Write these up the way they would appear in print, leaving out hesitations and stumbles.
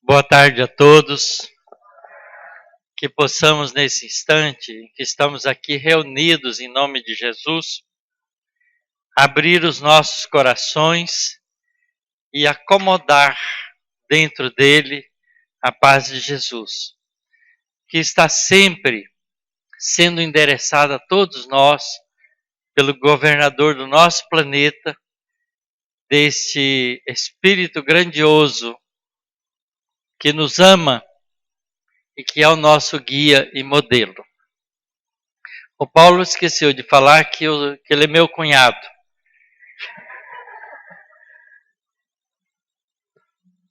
Boa tarde a todos. Que possamos nesse instante em que estamos aqui reunidos em nome de Jesus, abrir os nossos corações e acomodar dentro dele a paz de Jesus, que está sempre sendo endereçada a todos nós pelo governador do nosso planeta, deste Espírito grandioso que nos ama e que é o nosso guia e modelo. O Paulo esqueceu de falar que ele é meu cunhado.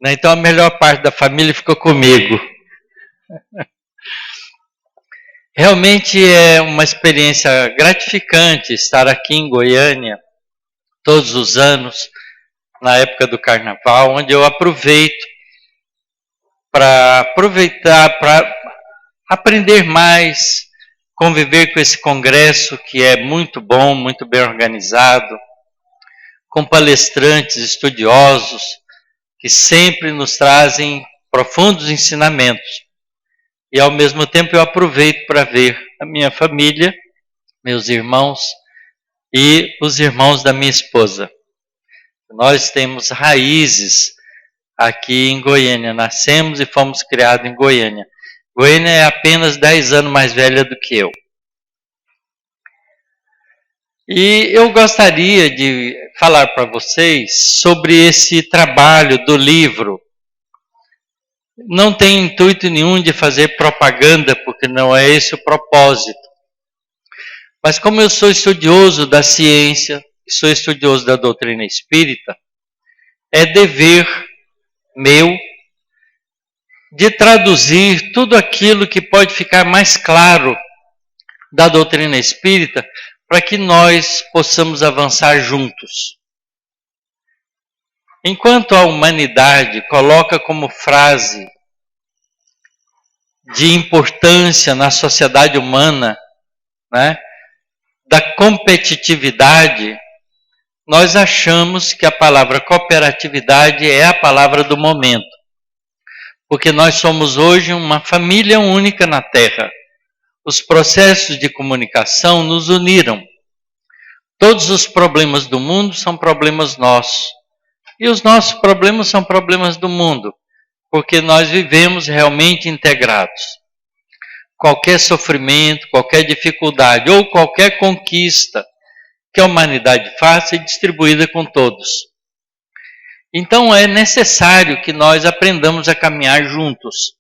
Então a melhor parte da família ficou comigo. Realmente é uma experiência gratificante estar aqui em Goiânia todos os anos, na época do Carnaval, onde eu aproveito para aprender mais, conviver com esse congresso que é muito bom, muito bem organizado, com palestrantes estudiosos que sempre nos trazem profundos ensinamentos. E ao mesmo tempo eu aproveito para ver a minha família, meus irmãos e os irmãos da minha esposa. Nós temos raízes aqui em Goiânia, nascemos e fomos criados em Goiânia. Goiânia é apenas 10 anos mais velha do que eu. E eu gostaria de falar para vocês sobre esse trabalho do livro. Não tem intuito nenhum de fazer propaganda, porque não é esse o propósito. Mas como eu sou estudioso da ciência, sou estudioso da doutrina espírita, é dever meu de traduzir tudo aquilo que pode ficar mais claro da doutrina espírita para que nós possamos avançar juntos. Enquanto a humanidade coloca como frase de importância na sociedade humana, né, da competitividade, nós achamos que a palavra cooperatividade é a palavra do momento. Porque nós somos hoje uma família única na Terra. Os processos de comunicação nos uniram. Todos os problemas do mundo são problemas nossos. E os nossos problemas são problemas do mundo, porque nós vivemos realmente integrados. Qualquer sofrimento, qualquer dificuldade ou qualquer conquista que a humanidade faça é distribuída com todos. Então é necessário que nós aprendamos a caminhar juntos.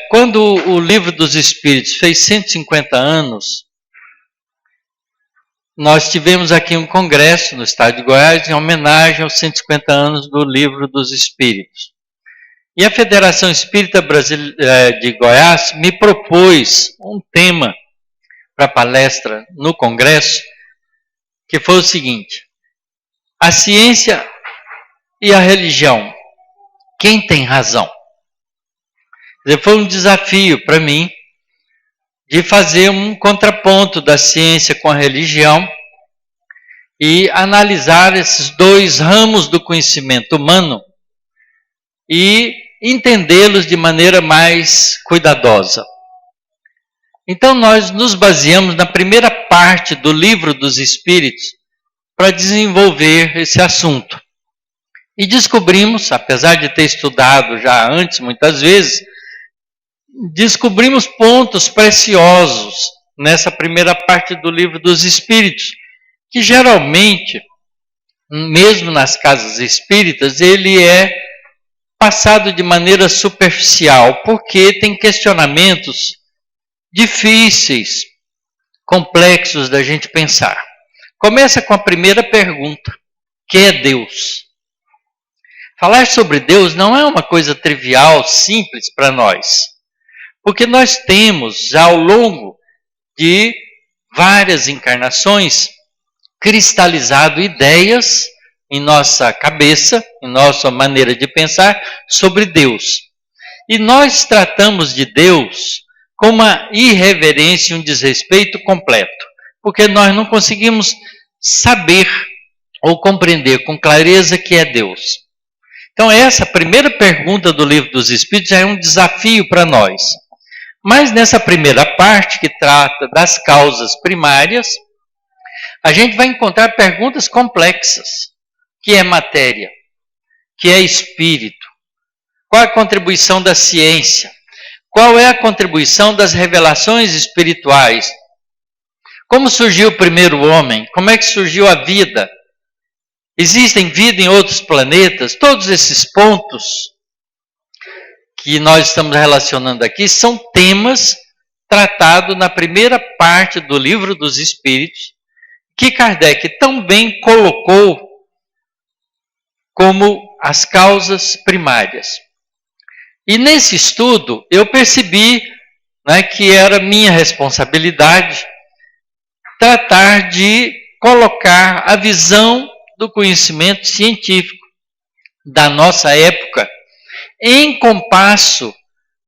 Quando o Livro dos Espíritos fez 150 anos, nós tivemos aqui um congresso no estado de Goiás em homenagem aos 150 anos do Livro dos Espíritos. E a Federação Espírita de Goiás me propôs um tema para palestra no congresso, que foi o seguinte: a ciência e a religião, quem tem razão? Foi um desafio para mim de fazer um contraponto da ciência com a religião e analisar esses dois ramos do conhecimento humano e entendê-los de maneira mais cuidadosa. Então nós nos baseamos na primeira parte do Livro dos Espíritos para desenvolver esse assunto. E descobrimos, apesar de ter estudado já antes muitas vezes, descobrimos pontos preciosos nessa primeira parte do Livro dos Espíritos, que geralmente, mesmo nas casas espíritas, ele é passado de maneira superficial, porque tem questionamentos difíceis, complexos da gente pensar. Começa com a primeira pergunta: que é Deus? Falar sobre Deus não é uma coisa trivial, simples para nós, porque nós temos, já ao longo de várias encarnações, cristalizado ideias em nossa cabeça, em nossa maneira de pensar sobre Deus. E nós tratamos de Deus com uma irreverência e um desrespeito completo, porque nós não conseguimos saber ou compreender com clareza que é Deus? Então essa primeira pergunta do Livro dos Espíritos já é um desafio para nós. Mas nessa primeira parte, que trata das causas primárias, a gente vai encontrar perguntas complexas. Que é matéria? Que é espírito? Qual a contribuição da ciência? Qual é a contribuição das revelações espirituais? Como surgiu o primeiro homem? Como é que surgiu a vida? Existem vida em outros planetas? Todos esses pontos que nós estamos relacionando aqui são temas tratados na primeira parte do Livro dos Espíritos, que Kardec também colocou como as causas primárias. E nesse estudo eu percebi, né, que era minha responsabilidade tratar de colocar a visão do conhecimento científico da nossa época em compasso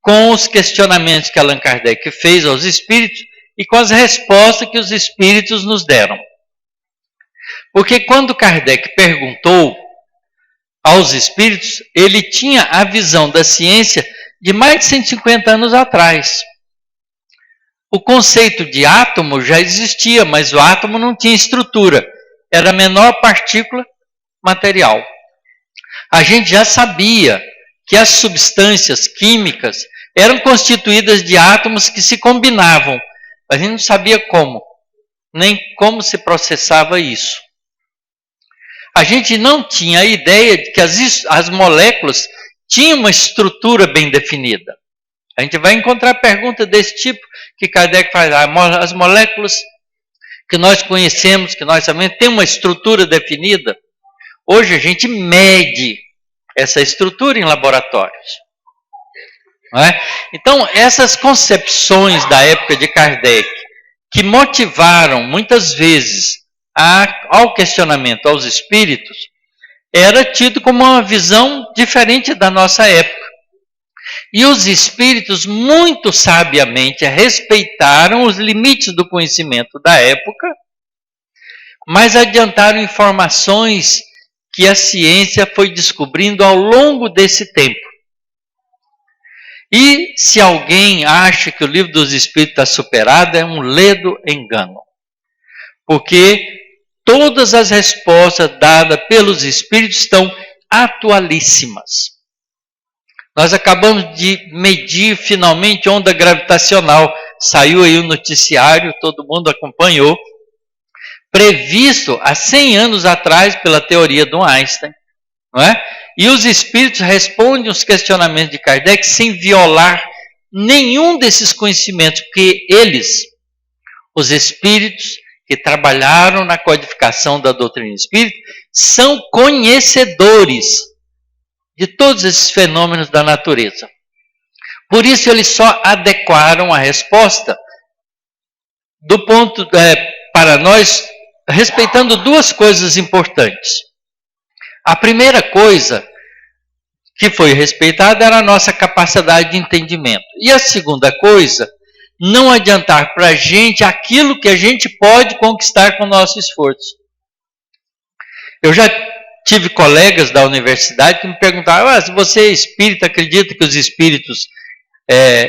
com os questionamentos que Allan Kardec fez aos espíritos e com as respostas que os espíritos nos deram. Porque quando Kardec perguntou aos espíritos, ele tinha a visão da ciência de mais de 150 anos atrás. O conceito de átomo já existia, mas o átomo não tinha estrutura. Era a menor partícula material. A gente já sabia que as substâncias químicas eram constituídas de átomos que se combinavam. Mas a gente não sabia como, nem como se processava isso. A gente não tinha a ideia de que as moléculas tinham uma estrutura bem definida. A gente vai encontrar perguntas desse tipo que Kardec faz. As moléculas que nós conhecemos, que nós sabemos, têm uma estrutura definida. Hoje a gente mede essa estrutura em laboratórios. Não é? Então, essas concepções da época de Kardec, que motivaram muitas vezes ao questionamento aos espíritos, era tido como uma visão diferente da nossa época. E os espíritos muito sabiamente respeitaram os limites do conhecimento da época, mas adiantaram informações que a ciência foi descobrindo ao longo desse tempo. E se alguém acha que o Livro dos Espíritos está superado, é um ledo engano. Porque todas as respostas dadas pelos espíritos estão atualíssimas. Nós acabamos de medir finalmente onda gravitacional. Saiu aí o noticiário, todo mundo acompanhou. Previsto há 100 anos atrás pela teoria do Einstein. Não é? E os espíritos respondem os questionamentos de Kardec sem violar nenhum desses conhecimentos, porque eles, os espíritos que trabalharam na codificação da doutrina espírita, são conhecedores de todos esses fenômenos da natureza. Por isso eles só adequaram a resposta do ponto para nós, respeitando duas coisas importantes. A primeira coisa que foi respeitada era a nossa capacidade de entendimento. E a segunda coisa, não adiantar para a gente aquilo que a gente pode conquistar com o nosso esforço. Eu já tive colegas da universidade que me perguntaram: se você é espírita, acredita que os espíritos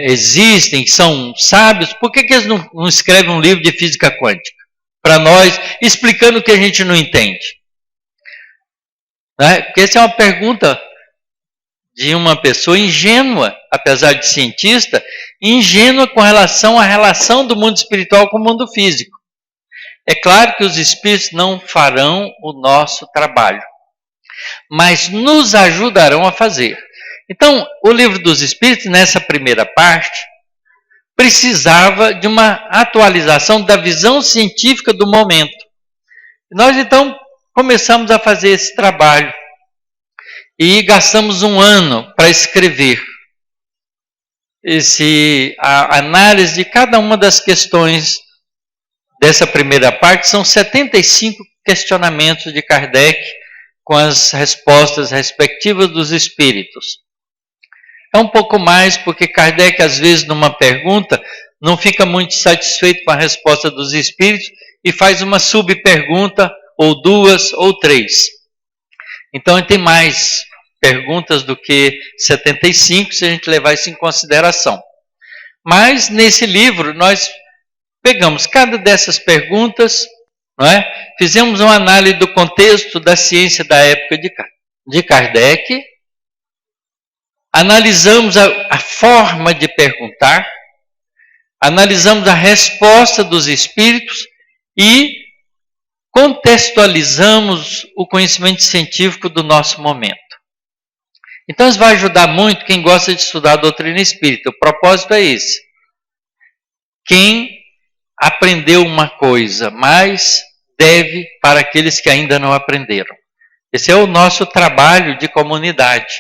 existem, são sábios, por que eles não escrevem um livro de física quântica para nós, explicando o que a gente não entende? Porque essa é uma pergunta de uma pessoa ingênua, apesar de cientista, ingênua com relação à relação do mundo espiritual com o mundo físico. É claro que os espíritos não farão o nosso trabalho, mas nos ajudarão a fazer. Então, o Livro dos Espíritos, nessa primeira parte, precisava de uma atualização da visão científica do momento. Nós, então, começamos a fazer esse trabalho e gastamos 1 ano para escrever a análise de cada uma das questões dessa primeira parte. São 75 questionamentos de Kardec com as respostas respectivas dos espíritos. É um pouco mais porque Kardec, às vezes, numa pergunta, não fica muito satisfeito com a resposta dos espíritos e faz uma subpergunta ou 2, ou 3. Então tem mais perguntas do que 75, se a gente levar isso em consideração. Mas nesse livro nós pegamos cada dessas perguntas, não é? Fizemos uma análise do contexto da ciência da época de Kardec, analisamos a forma de perguntar, analisamos a resposta dos espíritos e contextualizamos o conhecimento científico do nosso momento. Então isso vai ajudar muito quem gosta de estudar a doutrina espírita. O propósito é esse. Quem aprendeu uma coisa, mas deve para aqueles que ainda não aprenderam. Esse é o nosso trabalho de comunidade.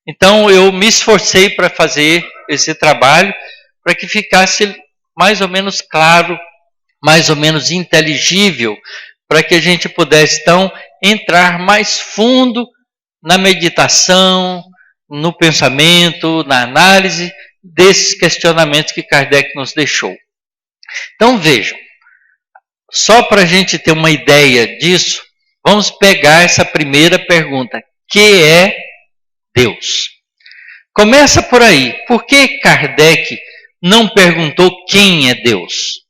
Então eu me esforcei para fazer esse trabalho para que ficasse mais ou menos claro, mais ou menos inteligível, para que a gente pudesse então entrar mais fundo na meditação, no pensamento, na análise desses questionamentos que Kardec nos deixou. Então vejam, só para a gente ter uma ideia disso, vamos pegar essa primeira pergunta: que é Deus? Começa por aí. Por que Kardec não perguntou quem é Deus?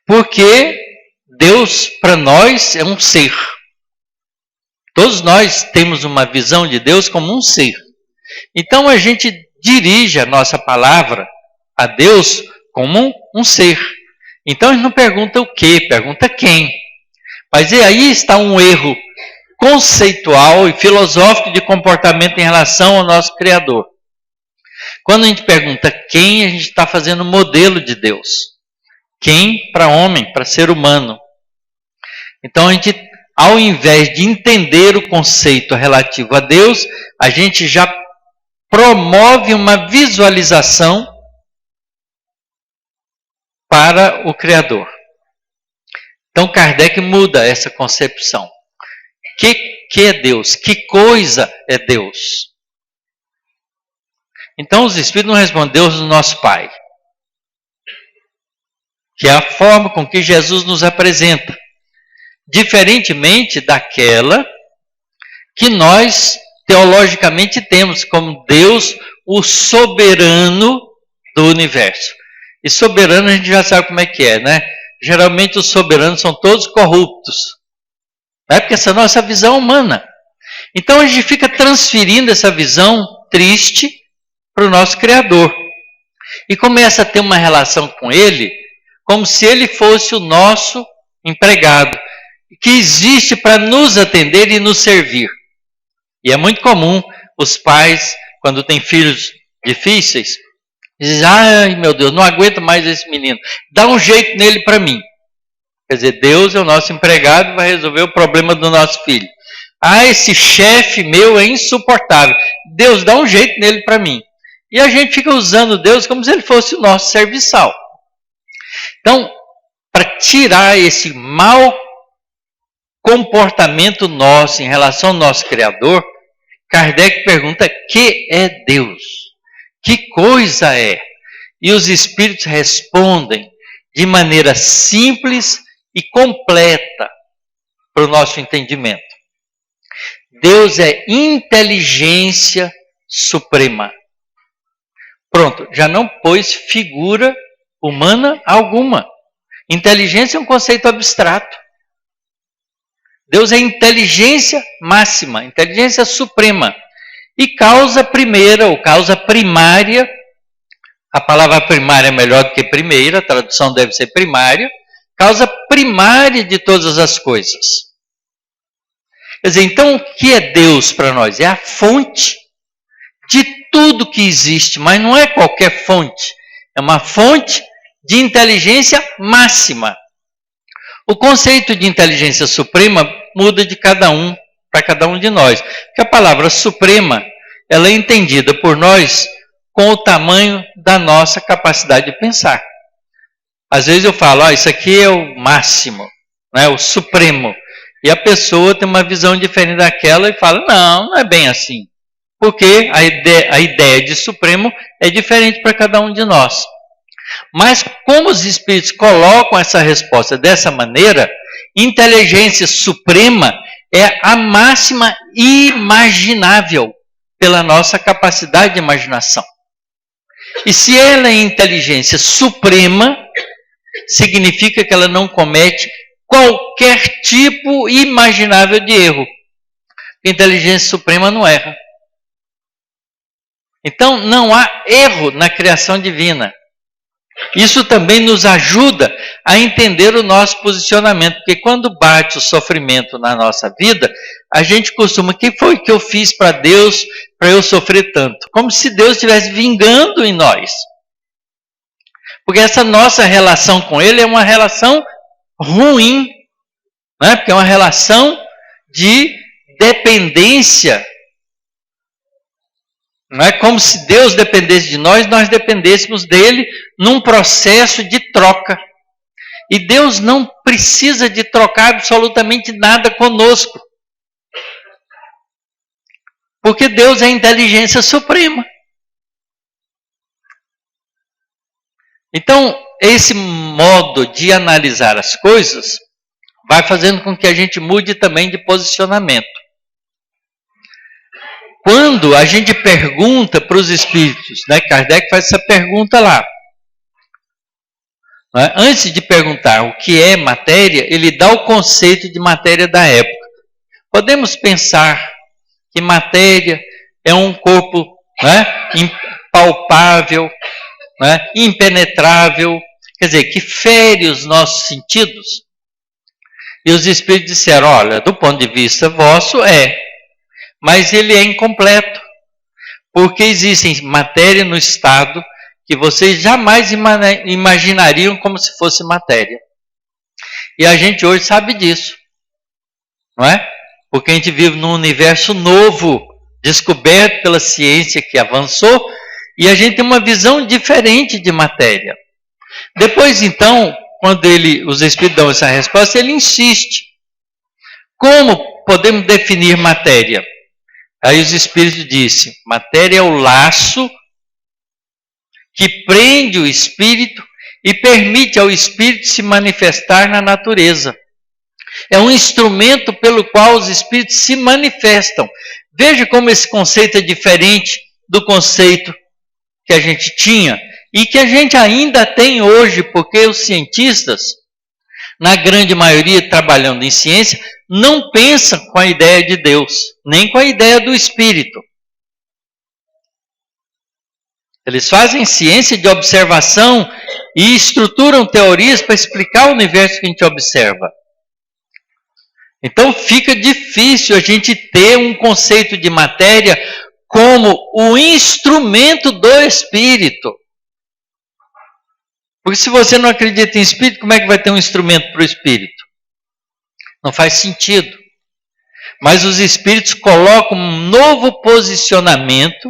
Porque Deus para nós é um ser. Todos nós temos uma visão de Deus como um ser. Então a gente dirige a nossa palavra a Deus como um ser. Então a gente não pergunta o que, pergunta quem. Mas aí está um erro conceitual e filosófico de comportamento em relação ao nosso Criador. Quando a gente pergunta quem, a gente está fazendo modelo de Deus. Quem para homem, para ser humano. Então a gente, ao invés de entender o conceito relativo a Deus, a gente já promove uma visualização para o Criador. Então Kardec muda essa concepção. Que é Deus? Que coisa é Deus? Então os Espíritos não respondem: Deus é o nosso Pai. Que é a forma com que Jesus nos apresenta. Diferentemente daquela que nós teologicamente temos como Deus, o soberano do universo. E soberano a gente já sabe como é que é, né? Geralmente os soberanos são todos corruptos. Né? Porque essa é a nossa visão humana. Então a gente fica transferindo essa visão triste para o nosso Criador. E começa a ter uma relação com Ele como se Ele fosse o nosso empregado, que existe para nos atender e nos servir. E é muito comum os pais, quando têm filhos difíceis, dizem: ai meu Deus, não aguento mais esse menino, dá um jeito nele para mim. Quer dizer, Deus é o nosso empregado, vai resolver o problema do nosso filho. Ah, esse chefe meu é insuportável, Deus dá um jeito nele para mim. E a gente fica usando Deus como se ele fosse o nosso serviçal. Então, para tirar esse mau comportamento nosso em relação ao nosso Criador, Kardec pergunta: que é Deus? Que coisa é? E os Espíritos respondem de maneira simples e completa para o nosso entendimento. Deus é inteligência suprema. Pronto, já não pôs figura humana alguma. Inteligência é um conceito abstrato. Deus é inteligência máxima, inteligência suprema. E causa primeira, ou causa primária, a palavra primária é melhor do que primeira, a tradução deve ser primária, causa primária de todas as coisas. Quer dizer, então o que é Deus para nós? É a fonte de tudo que existe, mas não é qualquer fonte. É uma fonte de inteligência máxima. O conceito de inteligência suprema muda de cada um para cada um de nós. Porque a palavra suprema, ela é entendida por nós com o tamanho da nossa capacidade de pensar. Às vezes eu falo: isso aqui é o máximo, né, o supremo. E a pessoa tem uma visão diferente daquela e fala: não é bem assim. Porque a ideia de supremo é diferente para cada um de nós. Mas como os Espíritos colocam essa resposta dessa maneira, inteligência suprema é a máxima imaginável pela nossa capacidade de imaginação. E se ela é inteligência suprema, significa que ela não comete qualquer tipo imaginável de erro. Inteligência suprema não erra. Então, não há erro na criação divina. Isso também nos ajuda a entender o nosso posicionamento, porque quando bate o sofrimento na nossa vida, a gente costuma, o que foi que eu fiz para Deus para eu sofrer tanto? Como se Deus estivesse vingando em nós. Porque essa nossa relação com Ele é uma relação ruim, né? Porque é uma relação de dependência. Não é como se Deus dependesse de nós, nós dependêssemos dele num processo de troca. E Deus não precisa de trocar absolutamente nada conosco. Porque Deus é a inteligência suprema. Então, esse modo de analisar as coisas vai fazendo com que a gente mude também de posicionamento. Quando a gente pergunta para os espíritos, né, Kardec faz essa pergunta lá. Né, antes de perguntar o que é matéria, ele dá o conceito de matéria da época. Podemos pensar que matéria é um corpo, né, impalpável, né, impenetrável, quer dizer, que fere os nossos sentidos. E os espíritos disseram, olha, do ponto de vista vosso mas ele é incompleto, porque existe matéria no estado que vocês jamais imaginariam como se fosse matéria. E a gente hoje sabe disso, não é? Porque a gente vive num universo novo, descoberto pela ciência que avançou, e a gente tem uma visão diferente de matéria. Depois, então, quando os espíritos dão essa resposta, ele insiste. Como podemos definir matéria? Aí os espíritos dizem, matéria é o laço que prende o espírito e permite ao espírito se manifestar na natureza. É um instrumento pelo qual os espíritos se manifestam. Veja como esse conceito é diferente do conceito que a gente tinha e que a gente ainda tem hoje, porque os cientistas, na grande maioria trabalhando em ciência, não pensam com a ideia de Deus, nem com a ideia do Espírito. Eles fazem ciência de observação e estruturam teorias para explicar o universo que a gente observa. Então fica difícil a gente ter um conceito de matéria como o instrumento do Espírito. Porque se você não acredita em Espírito, como é que vai ter um instrumento para o Espírito? Não faz sentido. Mas os Espíritos colocam um novo posicionamento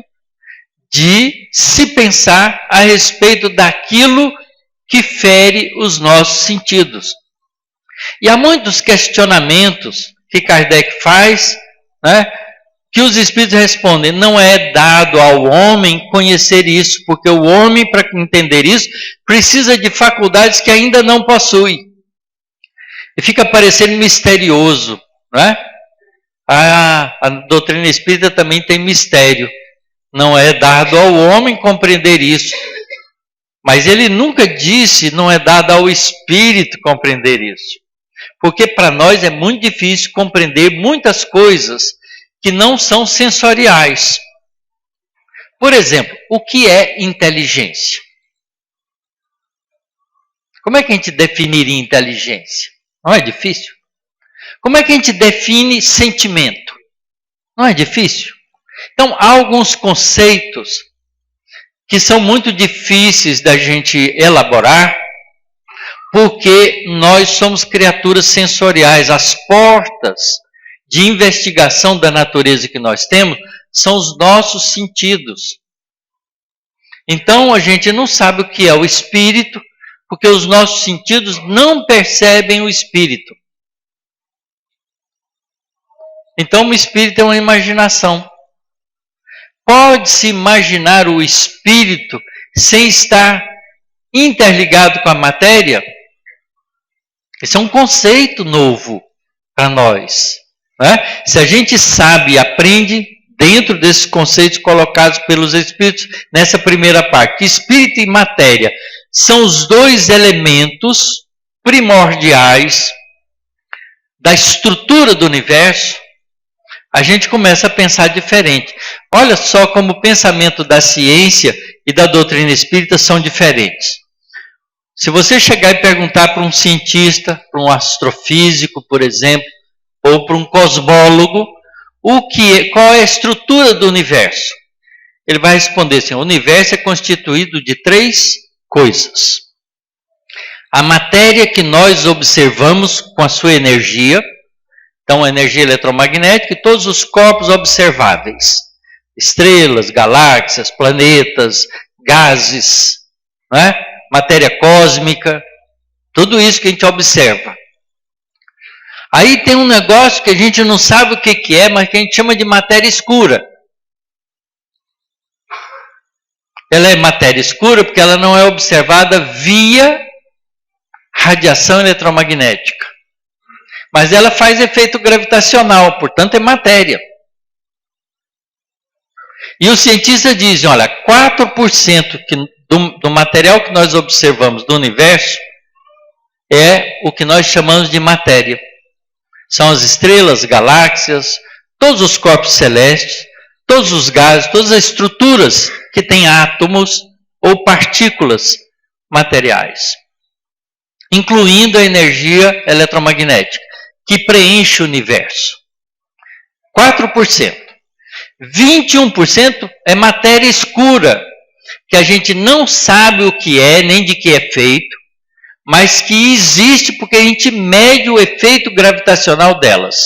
de se pensar a respeito daquilo que fere os nossos sentidos. E há muitos questionamentos que Kardec faz, né, que os Espíritos respondem, não é dado ao homem conhecer isso, porque o homem, para entender isso, precisa de faculdades que ainda não possui. E fica parecendo misterioso, não é? A doutrina espírita também tem mistério. Não é dado ao homem compreender isso. Mas ele nunca disse, não é dado ao espírito compreender isso. Porque para nós é muito difícil compreender muitas coisas que não são sensoriais. Por exemplo, o que é inteligência? Como é que a gente definiria inteligência? Não é difícil? Como é que a gente define sentimento? Não é difícil? Então, há alguns conceitos que são muito difíceis da gente elaborar, porque nós somos criaturas sensoriais. As portas de investigação da natureza que nós temos são os nossos sentidos. Então, a gente não sabe o que é o espírito, porque os nossos sentidos não percebem o espírito. Então, o espírito é uma imaginação. Pode-se imaginar o espírito sem estar interligado com a matéria? Esse é um conceito novo para nós. Né? Se a gente sabe e aprende dentro desses conceitos colocados pelos Espíritos, nessa primeira parte, Espírito e matéria são os dois elementos primordiais da estrutura do universo, a gente começa a pensar diferente. Olha só como o pensamento da ciência e da doutrina espírita são diferentes. Se você chegar e perguntar para um cientista, para um astrofísico, por exemplo, ou para um cosmólogo, qual é a estrutura do universo? Ele vai responder assim: o universo é constituído de 3 coisas. A matéria que nós observamos com a sua energia, então a energia eletromagnética e todos os corpos observáveis, estrelas, galáxias, planetas, gases, né? Matéria cósmica, tudo isso que a gente observa. Aí tem um negócio que a gente não sabe o que é, mas que a gente chama de matéria escura. Ela é matéria escura porque ela não é observada via radiação eletromagnética. Mas ela faz efeito gravitacional, portanto é matéria. E os cientistas dizem, olha, 4% do material que nós observamos do universo é o que nós chamamos de matéria. São as estrelas, galáxias, todos os corpos celestes, todos os gases, todas as estruturas que têm átomos ou partículas materiais, incluindo a energia eletromagnética, que preenche o universo. 4%. 21% é matéria escura, que a gente não sabe o que é, nem de que é feito, mas que existe porque a gente mede o efeito gravitacional delas.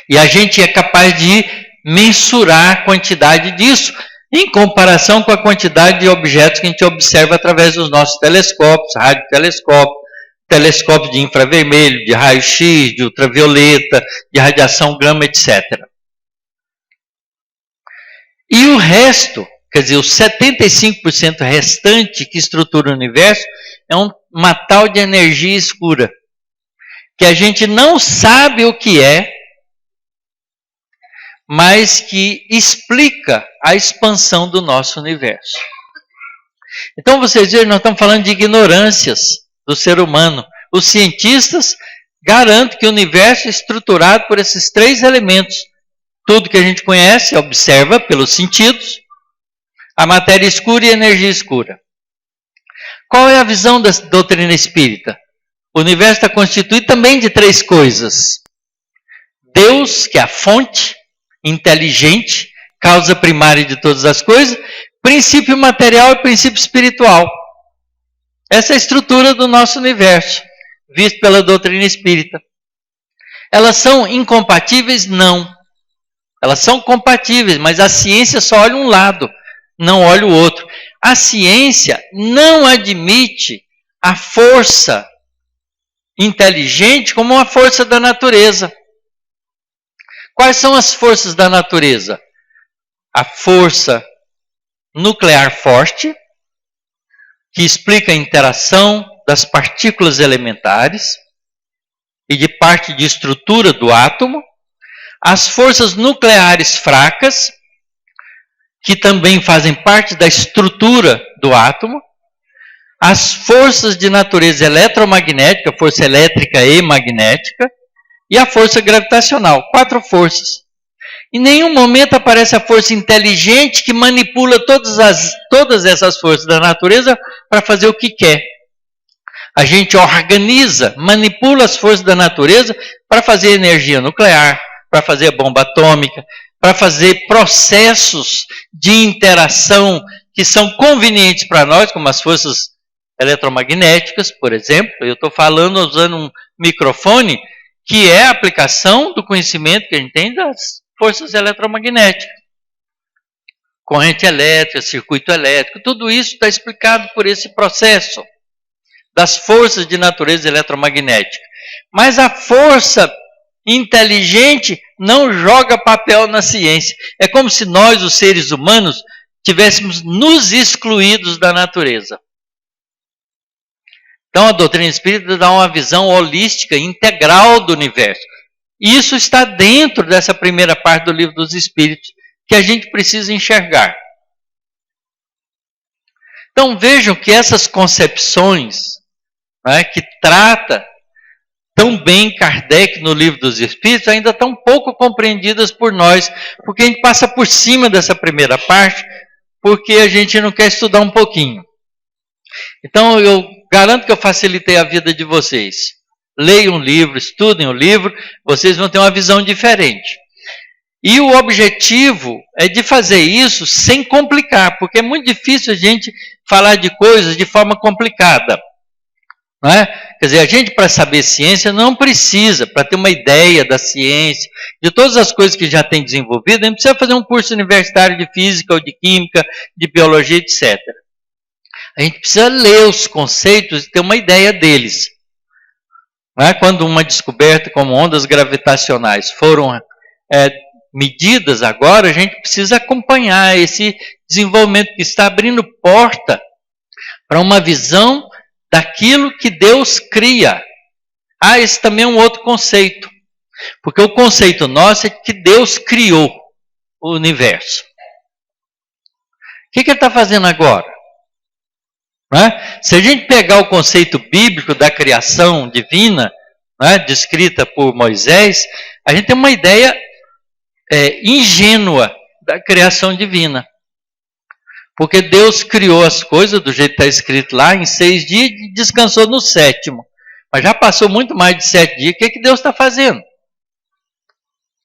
E a gente é capaz de mensurar a quantidade disso, em comparação com a quantidade de objetos que a gente observa através dos nossos telescópios, radiotelescópios, telescópios de infravermelho, de raio-x, de ultravioleta, de radiação gama, etc. E o resto, quer dizer, os 75% restante que estrutura o universo, é uma tal de energia escura, que a gente não sabe o que é, mas que explica a expansão do nosso universo. Então, vocês veem, nós estamos falando de ignorâncias do ser humano. Os cientistas garantem que o universo é estruturado por esses 3 elementos. Tudo que a gente conhece, observa pelos sentidos, a matéria escura e a energia escura. Qual é a visão da doutrina espírita? O universo está constituído também de 3 coisas. Deus, que é a fonte, inteligente, causa primária de todas as coisas, princípio material e princípio espiritual. Essa é a estrutura do nosso universo, visto pela doutrina espírita. Elas são incompatíveis? Não. Elas são compatíveis, mas a ciência só olha um lado, não olha o outro. A ciência não admite a força inteligente como uma força da natureza. Quais são as forças da natureza? A força nuclear forte, que explica a interação das partículas elementares e de parte de estrutura do átomo. As forças nucleares fracas, que também fazem parte da estrutura do átomo. As forças de natureza eletromagnética, força elétrica e magnética, e a força gravitacional. 4 forças. Em nenhum momento aparece a força inteligente que manipula todas essas forças da natureza para fazer o que quer. A gente organiza, manipula as forças da natureza para fazer energia nuclear, para fazer a bomba atômica, para fazer processos de interação que são convenientes para nós, como as forças eletromagnéticas, por exemplo. Eu estou falando usando um microfone, que é a aplicação do conhecimento que a gente tem das forças eletromagnéticas. Corrente elétrica, circuito elétrico, tudo isso está explicado por esse processo das forças de natureza eletromagnética. Mas a força inteligente não joga papel na ciência. É como se nós, os seres humanos, tivéssemos nos excluídos da natureza. Então a doutrina espírita dá uma visão holística, integral do universo. E isso está dentro dessa primeira parte do Livro dos Espíritos, que a gente precisa enxergar. Então vejam que essas concepções, né, que trata tão bem Kardec no Livro dos Espíritos, ainda estão pouco compreendidas por nós, porque a gente passa por cima dessa primeira parte, porque a gente não quer estudar um pouquinho. Então eu garanto que eu facilitei a vida de vocês. Leiam um livro, estudem o livro, vocês vão ter uma visão diferente. E o objetivo é de fazer isso sem complicar, porque é muito difícil a gente falar de coisas de forma complicada. Não é? Quer dizer, a gente, para saber ciência, não precisa, para ter uma ideia da ciência, de todas as coisas que já tem desenvolvido, a gente precisa fazer um curso universitário de física ou de química, de biologia, etc. A gente precisa ler os conceitos e ter uma ideia deles. Não é? Quando uma descoberta como ondas gravitacionais foram medidas agora, a gente precisa acompanhar esse desenvolvimento que está abrindo porta para uma visão daquilo que Deus cria. Esse também é um outro conceito. Porque o conceito nosso é que Deus criou o universo. O que ele está fazendo agora? Se a gente pegar o conceito bíblico da criação divina, descrita por Moisés, a gente tem uma ideia ingênua da criação divina. Porque Deus criou as coisas do jeito que está escrito lá em 6 dias e descansou no 7º. Mas já passou muito mais de 7 dias. O que Deus está fazendo?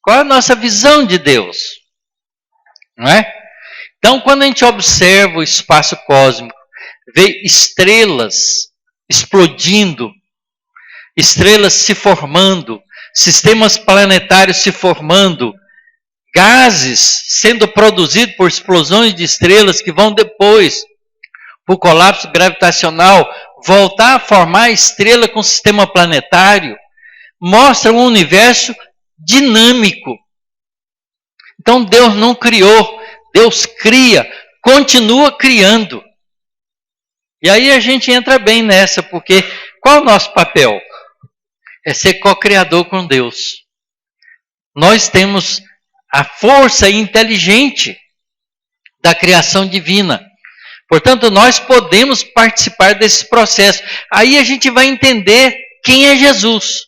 Qual é a nossa visão de Deus? Não é? Então, quando a gente observa o espaço cósmico, vê estrelas explodindo, estrelas se formando, sistemas planetários se formando, gases sendo produzidos por explosões de estrelas que vão depois, por colapso gravitacional, voltar a formar estrela com sistema planetário, mostra um universo dinâmico. Então Deus não criou, Deus cria, continua criando. E aí a gente entra bem nessa, porque qual é o nosso papel? É ser co-criador com Deus. Nós temos a força inteligente da criação divina. Portanto, nós podemos participar desse processo. Aí a gente vai entender quem é Jesus.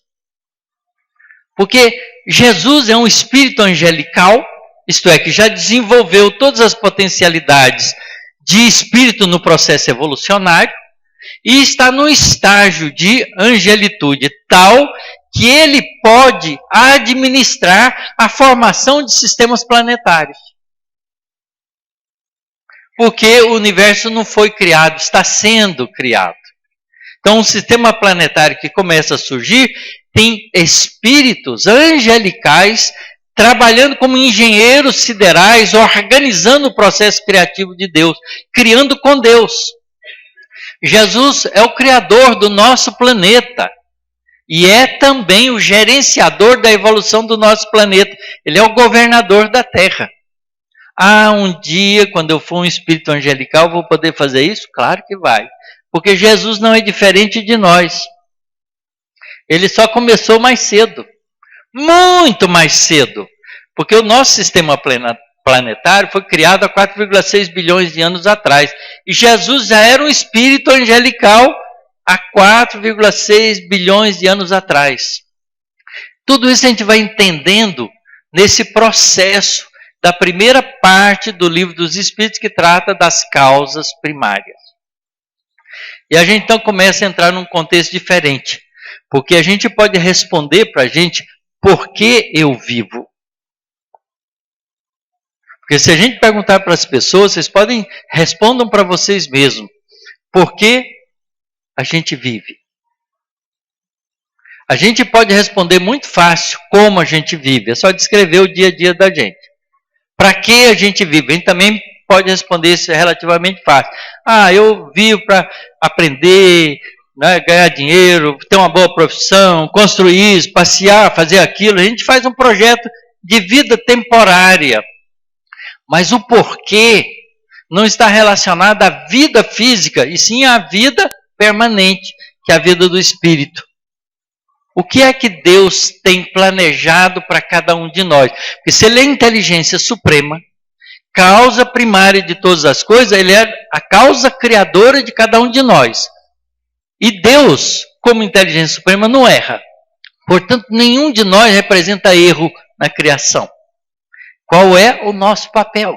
Porque Jesus é um espírito angelical, isto é, que já desenvolveu todas as potencialidades de espírito no processo evolucionário e está no estágio de angelitude tal que ele pode administrar a formação de sistemas planetários. Porque o universo não foi criado, está sendo criado. Então, um sistema planetário que começa a surgir tem espíritos angelicais trabalhando como engenheiros siderais, organizando o processo criativo de Deus, criando com Deus. Jesus é o criador do nosso planeta e é também o gerenciador da evolução do nosso planeta. Ele é o governador da Terra. Um dia, quando eu for um espírito angelical, vou poder fazer isso? Claro que vai. Porque Jesus não é diferente de nós. Ele só começou mais cedo. Muito mais cedo. Porque o nosso sistema planetário foi criado há 4,6 bilhões de anos atrás. E Jesus já era um espírito angelical há 4,6 bilhões de anos atrás. Tudo isso a gente vai entendendo nesse processo da primeira parte do Livro dos Espíritos, que trata das causas primárias. E a gente então começa a entrar num contexto diferente, porque a gente pode responder para a gente por que eu vivo. Porque se a gente perguntar para as pessoas, vocês respondam para vocês mesmos, por que a gente vive? A gente pode responder muito fácil como a gente vive, é só descrever o dia a dia da gente. Para que a gente vive? A gente também pode responder isso relativamente fácil. Eu vivo para aprender, ganhar dinheiro, ter uma boa profissão, construir isso, passear, fazer aquilo. A gente faz um projeto de vida temporária. Mas o porquê não está relacionado à vida física, e sim à vida permanente, que é a vida do espírito. O que é que Deus tem planejado para cada um de nós? Porque se Ele é a inteligência suprema, causa primária de todas as coisas, Ele é a causa criadora de cada um de nós. E Deus, como inteligência suprema, não erra. Portanto, nenhum de nós representa erro na criação. Qual é o nosso papel?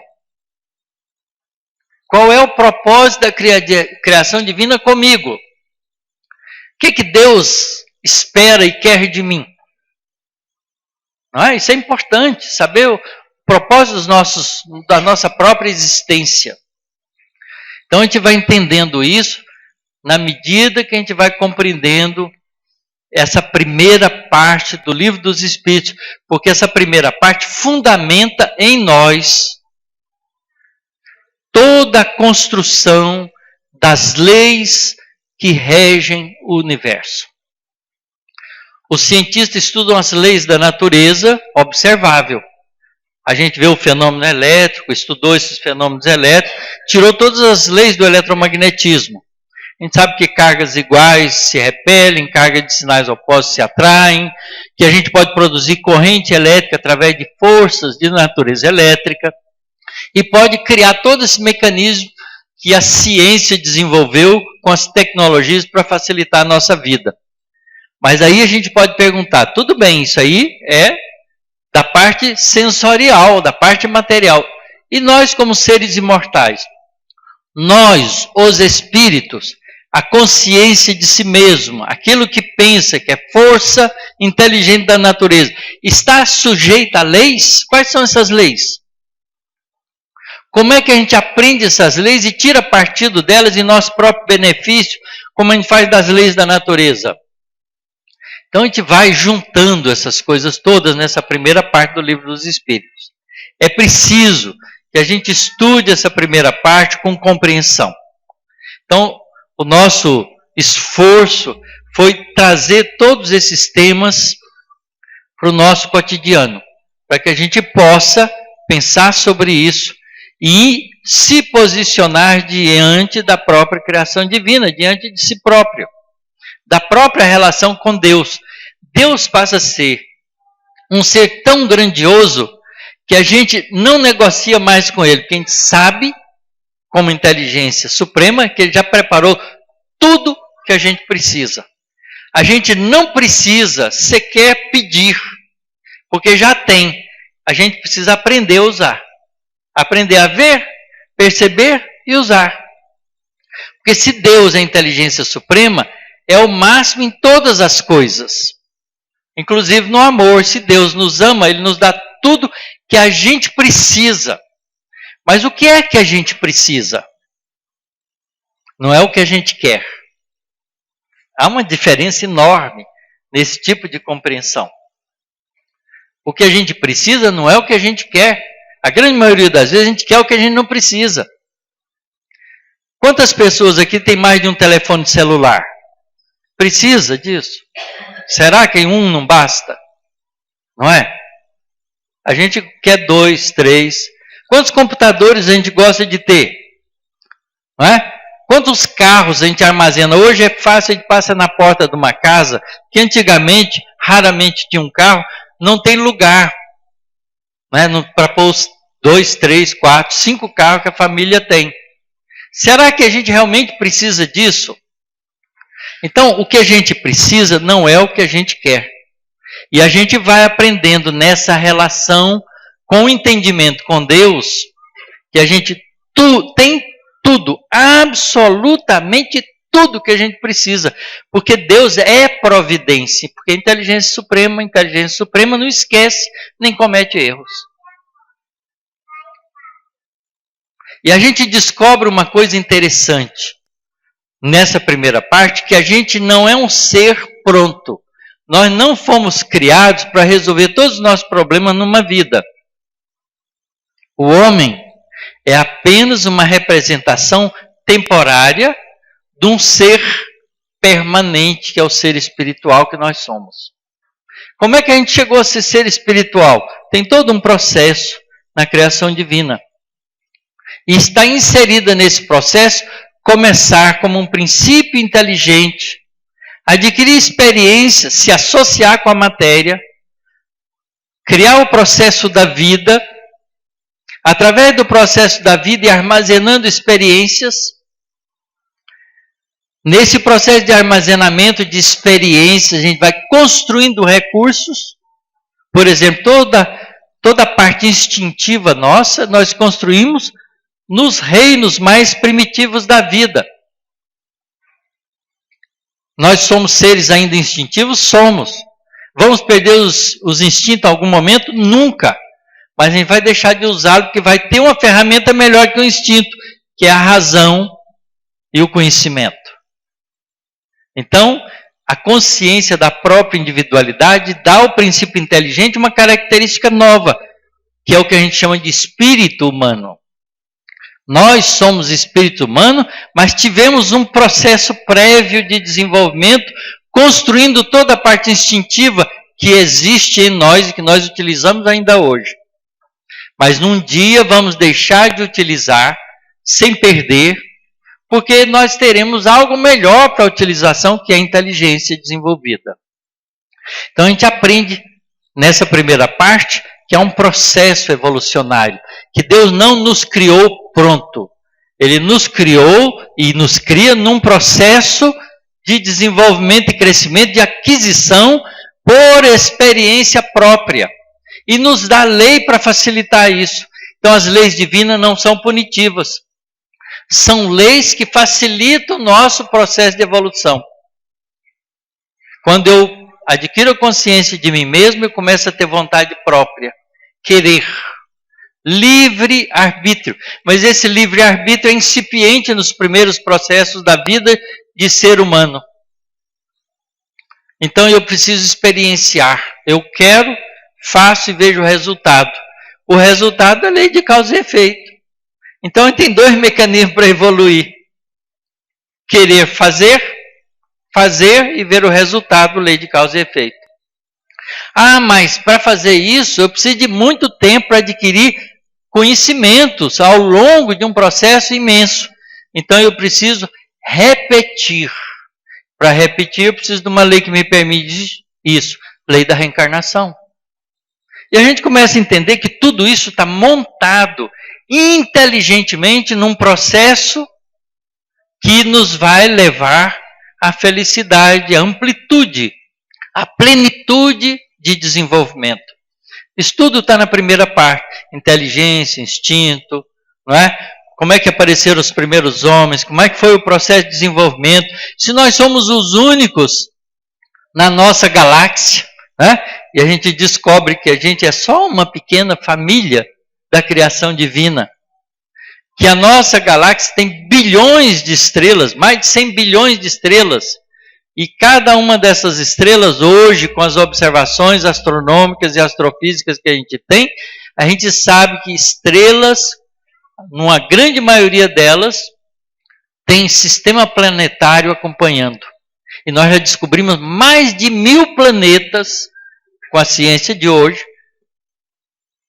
Qual é o propósito da criação divina comigo? O que Deus espera e quer de mim? Não é? Isso é importante, saber o propósito da nossa própria existência. Então a gente vai entendendo isso na medida que a gente vai compreendendo essa primeira parte do Livro dos Espíritos, porque essa primeira parte fundamenta em nós toda a construção das leis que regem o universo. Os cientistas estudam as leis da natureza observável. A gente vê o fenômeno elétrico, estudou esses fenômenos elétricos, tirou todas as leis do eletromagnetismo. A gente sabe que cargas iguais se repelem, cargas de sinais opostos se atraem, que a gente pode produzir corrente elétrica através de forças de natureza elétrica e pode criar todo esse mecanismo que a ciência desenvolveu com as tecnologias para facilitar a nossa vida. Mas aí a gente pode perguntar, tudo bem, isso aí é da parte sensorial, da parte material. E nós como seres imortais? Nós, os espíritos, a consciência de si mesmo, aquilo que pensa, que é força inteligente da natureza, está sujeita a leis? Quais são essas leis? Como é que a gente aprende essas leis e tira partido delas em nosso próprio benefício, como a gente faz das leis da natureza? Então a gente vai juntando essas coisas todas nessa primeira parte do Livro dos Espíritos. É preciso que a gente estude essa primeira parte com compreensão. Então, o nosso esforço foi trazer todos esses temas para o nosso cotidiano, para que a gente possa pensar sobre isso e se posicionar diante da própria criação divina, diante de si próprio, da própria relação com Deus. Deus passa a ser um ser tão grandioso que a gente não negocia mais com Ele, porque a gente sabe, como inteligência suprema, que Ele já preparou tudo que a gente precisa. A gente não precisa sequer pedir, porque já tem. A gente precisa aprender a usar. Aprender a ver, perceber e usar. Porque se Deus é a inteligência suprema, é o máximo em todas as coisas. Inclusive no amor. Se Deus nos ama, Ele nos dá tudo que a gente precisa. Mas o que é que a gente precisa? Não é o que a gente quer. Há uma diferença enorme nesse tipo de compreensão. O que a gente precisa não é o que a gente quer. A grande maioria das vezes a gente quer o que a gente não precisa. Quantas pessoas aqui têm mais de um telefone celular? Precisa disso? Será que um não basta? Não é? A gente quer 2, 3. Quantos computadores a gente gosta de ter? Não é? Quantos carros a gente armazena? Hoje é fácil, a gente passa na porta de uma casa, que antigamente, raramente tinha um carro, não tem lugar, né, para pôr os 2, 3, 4, 5 carros que a família tem. Será que a gente realmente precisa disso? Então, o que a gente precisa não é o que a gente quer. E a gente vai aprendendo nessa relação com o entendimento com Deus, que a gente tem tudo, absolutamente tudo que a gente precisa. Porque Deus é providência, porque a inteligência suprema não esquece nem comete erros. E a gente descobre uma coisa interessante nessa primeira parte, que a gente não é um ser pronto. Nós não fomos criados para resolver todos os nossos problemas numa vida. O homem é apenas uma representação temporária de um ser permanente, que é o ser espiritual que nós somos. Como é que a gente chegou a ser espiritual? Tem todo um processo na criação divina. E está inserida nesse processo começar como um princípio inteligente adquirir experiência, se associar com a matéria, criar o processo da vida, através do processo da vida e armazenando experiências. Nesse processo de armazenamento de experiências, a gente vai construindo recursos. Por exemplo, toda a parte instintiva nossa, nós construímos nos reinos mais primitivos da vida. Nós somos seres ainda instintivos? Somos. Vamos perder os instintos em algum momento? Nunca. Mas a gente vai deixar de usá-lo porque vai ter uma ferramenta melhor que o instinto, que é a razão e o conhecimento. Então, a consciência da própria individualidade dá ao princípio inteligente uma característica nova, que é o que a gente chama de espírito humano. Nós somos espírito humano, mas tivemos um processo prévio de desenvolvimento, construindo toda a parte instintiva que existe em nós e que nós utilizamos ainda hoje. Mas num dia vamos deixar de utilizar, sem perder, porque nós teremos algo melhor para a utilização, que é a inteligência desenvolvida. Então a gente aprende nessa primeira parte que é um processo evolucionário, que Deus não nos criou pronto. Ele nos criou e nos cria num processo de desenvolvimento e crescimento, de aquisição por experiência própria. E nos dá lei para facilitar isso. Então as leis divinas não são punitivas. São leis que facilitam o nosso processo de evolução. Quando eu adquiro a consciência de mim mesmo, eu começo a ter vontade própria, querer, livre-arbítrio. Mas esse livre-arbítrio é incipiente nos primeiros processos da vida de ser humano. Então eu preciso experienciar. Eu quero, faço e vejo o resultado. O resultado é a lei de causa e efeito. Então tem dois mecanismos para evoluir. Querer fazer e ver o resultado, lei de causa e efeito. Ah, mas para fazer isso eu preciso de muito tempo para adquirir conhecimentos ao longo de um processo imenso. Então eu preciso repetir. Para repetir eu preciso de uma lei que me permite isso, lei da reencarnação. E a gente começa a entender que tudo isso está montado inteligentemente num processo que nos vai levar à felicidade, à amplitude, à plenitude de desenvolvimento. Isso tudo está na primeira parte. Inteligência, instinto, não é? Como é que apareceram os primeiros homens, como é que foi o processo de desenvolvimento. Se nós somos os únicos na nossa galáxia, né? E a gente descobre que a gente é só uma pequena família da criação divina, que a nossa galáxia tem bilhões de estrelas, mais de 100 bilhões de estrelas, e cada uma dessas estrelas hoje, com as observações astronômicas e astrofísicas que a gente sabe que estrelas, numa grande maioria delas, tem sistema planetário acompanhando. E nós já descobrimos mais de 1000 planetas, com a ciência de hoje,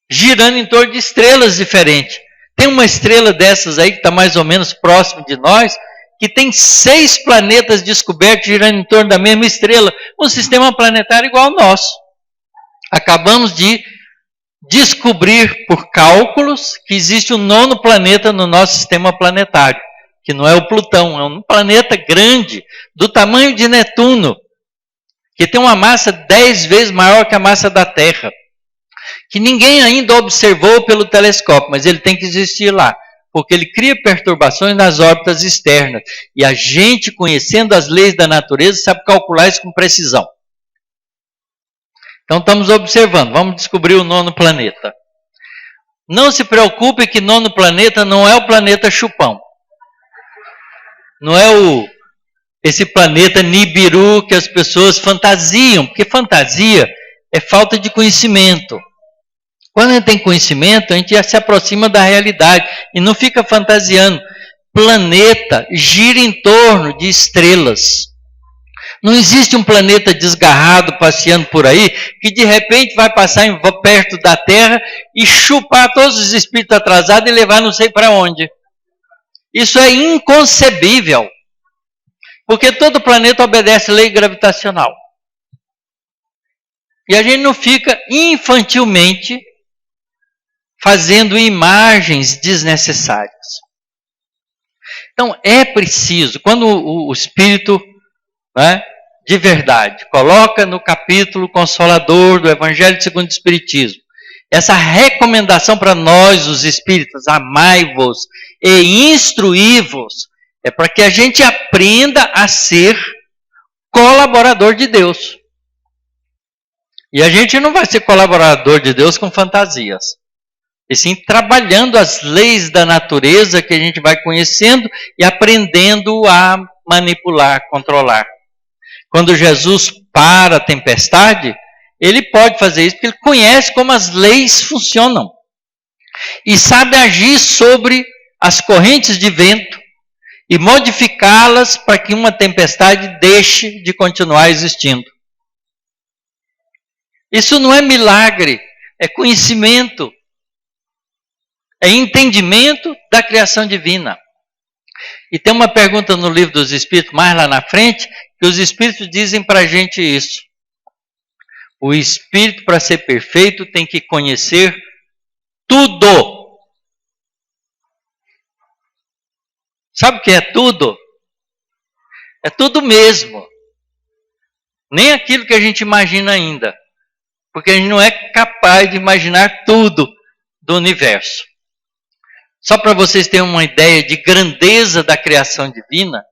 girando em torno de estrelas diferentes. Tem uma estrela dessas aí que está mais ou menos próximo de nós, que tem 6 planetas descobertos girando em torno da mesma estrela, um sistema planetário igual ao nosso. Acabamos de descobrir por cálculos que existe um 9º planeta no nosso sistema planetário, que não é o Plutão, é um planeta grande, do tamanho de Netuno, que tem uma massa 10 vezes maior que a massa da Terra, que ninguém ainda observou pelo telescópio, mas ele tem que existir lá, porque ele cria perturbações nas órbitas externas. E a gente, conhecendo as leis da natureza, sabe calcular isso com precisão. Então estamos observando, vamos descobrir o 9º planeta. Não se preocupe que 9º planeta não é o planeta Chupão. Não é esse planeta Nibiru que as pessoas fantasiam, porque fantasia é falta de conhecimento. Quando a gente tem conhecimento, a gente já se aproxima da realidade e não fica fantasiando. Planeta gira em torno de estrelas. Não existe um planeta desgarrado passeando por aí que de repente vai passar perto da Terra e chupar todos os espíritos atrasados e levar não sei para onde. Isso é inconcebível. Porque todo planeta obedece lei gravitacional. E a gente não fica infantilmente fazendo imagens desnecessárias. Então é preciso, quando o Espírito, né, de verdade coloca no capítulo consolador do Evangelho segundo o Espiritismo, essa recomendação para nós, os espíritas, amai-vos e instruí-vos, é para que a gente aprenda a ser colaborador de Deus. E a gente não vai ser colaborador de Deus com fantasias. E sim trabalhando as leis da natureza que a gente vai conhecendo e aprendendo a manipular, controlar. Quando Jesus para a tempestade, ele pode fazer isso porque ele conhece como as leis funcionam. E sabe agir sobre as correntes de vento e modificá-las para que uma tempestade deixe de continuar existindo. Isso não é milagre, é conhecimento. É entendimento da criação divina. E tem uma pergunta no Livro dos Espíritos, mais lá na frente, que os Espíritos dizem para a gente isso. O Espírito, para ser perfeito, tem que conhecer tudo. Sabe o que é tudo? É tudo mesmo. Nem aquilo que a gente imagina ainda. Porque a gente não é capaz de imaginar tudo do universo. Só para vocês terem uma ideia de grandeza da criação divina,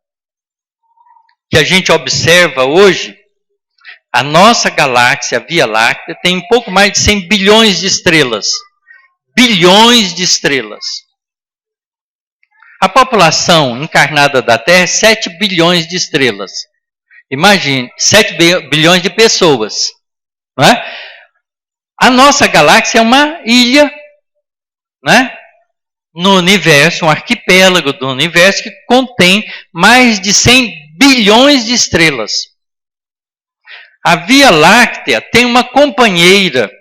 que a gente observa hoje, a nossa galáxia, a Via Láctea, tem um pouco mais de 100 bilhões de estrelas. Bilhões de estrelas. A população encarnada da Terra é 7 bilhões de estrelas. Imagine, 7 bilhões de pessoas. Não é? A nossa galáxia é uma ilha, né? No universo, um arquipélago do universo que contém mais de 100 bilhões de estrelas. A Via Láctea tem uma companheira,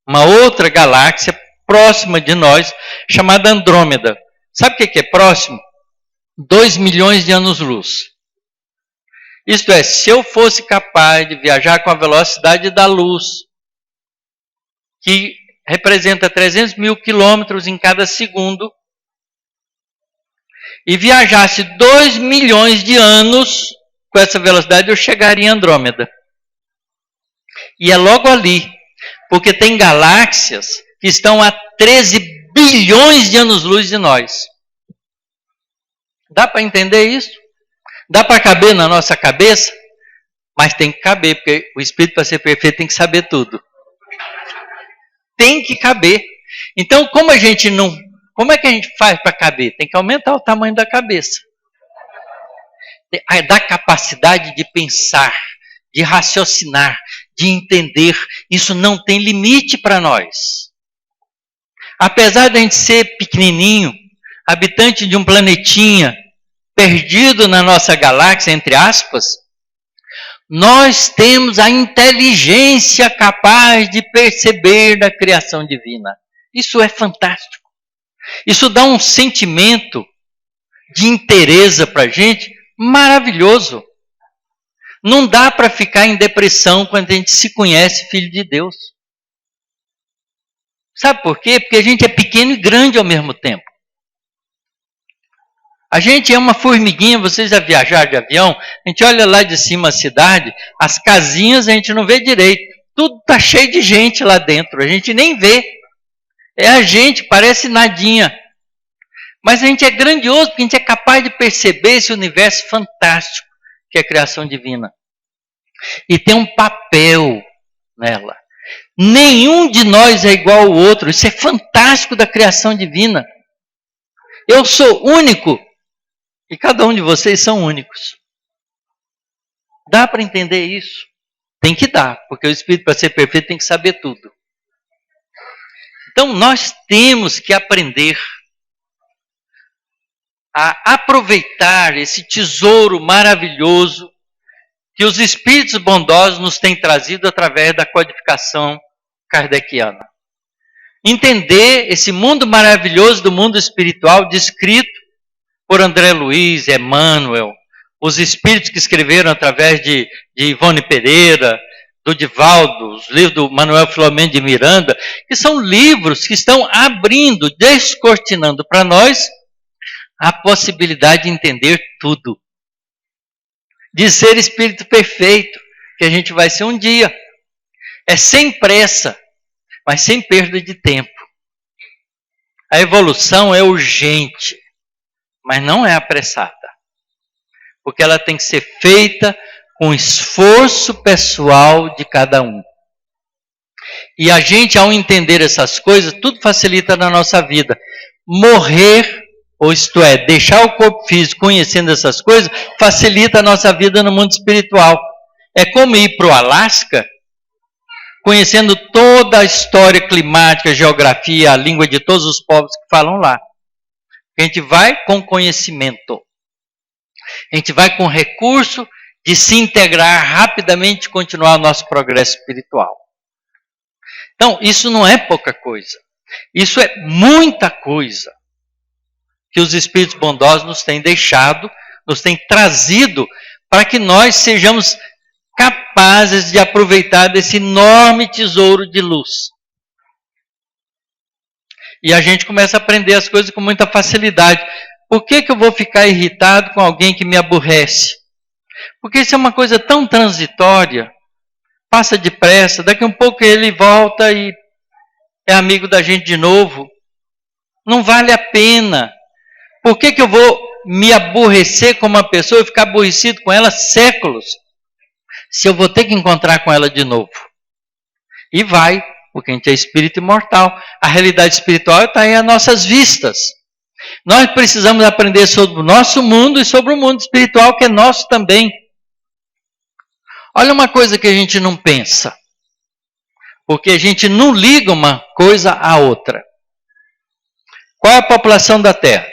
uma outra galáxia próxima de nós, chamada Andrômeda. Sabe o que é próximo? 2 milhões de anos-luz. Isto é, se eu fosse capaz de viajar com a velocidade da luz, que representa 300 mil quilômetros em cada segundo, e viajasse 2 milhões de anos com essa velocidade, eu chegaria em Andrômeda. E é logo ali, porque tem galáxias que estão a 13 bilhões de anos-luz de nós. Dá para entender isso? Dá para caber na nossa cabeça? Mas tem que caber, porque o Espírito, para ser perfeito, tem que saber tudo. Tem que caber. Então, como é que a gente faz para caber? Tem que aumentar o tamanho da cabeça. Da capacidade de pensar, de raciocinar, de entender. Isso não tem limite para nós. Apesar de a gente ser pequenininho, habitante de um planetinha, perdido na nossa galáxia, entre aspas, nós temos a inteligência capaz de perceber da criação divina. Isso é fantástico. Isso dá um sentimento de inteireza para a gente maravilhoso. Não dá para ficar em depressão quando a gente se conhece filho de Deus. Sabe por quê? Porque a gente é pequeno e grande ao mesmo tempo. A gente é uma formiguinha, vocês já viajaram de avião? A gente olha lá de cima a cidade, as casinhas a gente não vê direito. Tudo está cheio de gente lá dentro, a gente nem vê. É a gente, parece nadinha. Mas a gente é grandioso, porque a gente é capaz de perceber esse universo fantástico que é a criação divina. E tem um papel nela. Nenhum de nós é igual ao outro. Isso é fantástico da criação divina. Eu sou único. E cada um de vocês são únicos. Dá para entender isso? Tem que dar, porque o Espírito, para ser perfeito, tem que saber tudo. Então, nós temos que aprender a aproveitar esse tesouro maravilhoso que os Espíritos bondosos nos têm trazido através da codificação kardeciana. Entender esse mundo maravilhoso do mundo espiritual descrito por André Luiz, Emmanuel, os espíritos que escreveram através de Ivone Pereira, do Divaldo, os livros do Manuel Filomeno de Miranda, que são livros que estão abrindo, descortinando para nós a possibilidade de entender tudo. De ser espírito perfeito, que a gente vai ser um dia. É sem pressa, mas sem perda de tempo. A evolução é urgente, mas não é apressada. Porque ela tem que ser feita com esforço pessoal de cada um. E a gente, ao entender essas coisas, tudo facilita na nossa vida. Morrer, ou isto é, deixar o corpo físico conhecendo essas coisas, facilita a nossa vida no mundo espiritual. É como ir para o Alasca, conhecendo toda a história climática, a geografia, a língua de todos os povos que falam lá. A gente vai com conhecimento. A gente vai com recurso de se integrar rapidamente e continuar o nosso progresso espiritual. Então, isso não é pouca coisa. Isso é muita coisa que os Espíritos bondosos nos têm deixado, nos têm trazido para que nós sejamos capazes de aproveitar desse enorme tesouro de luz. E a gente começa a aprender as coisas com muita facilidade. Por que eu vou ficar irritado com alguém que me aborrece? Porque isso é uma coisa tão transitória, passa depressa, daqui a um pouco ele volta e é amigo da gente de novo. Não vale a pena. Por que eu vou me aborrecer com uma pessoa e ficar aborrecido com ela séculos, se eu vou ter que encontrar com ela de novo? E vai, porque a gente é espírito imortal. A realidade espiritual está aí às nossas vistas. Nós precisamos aprender sobre o nosso mundo e sobre o mundo espiritual, que é nosso também. Olha uma coisa que a gente não pensa, porque a gente não liga uma coisa à outra. Qual é a população da Terra?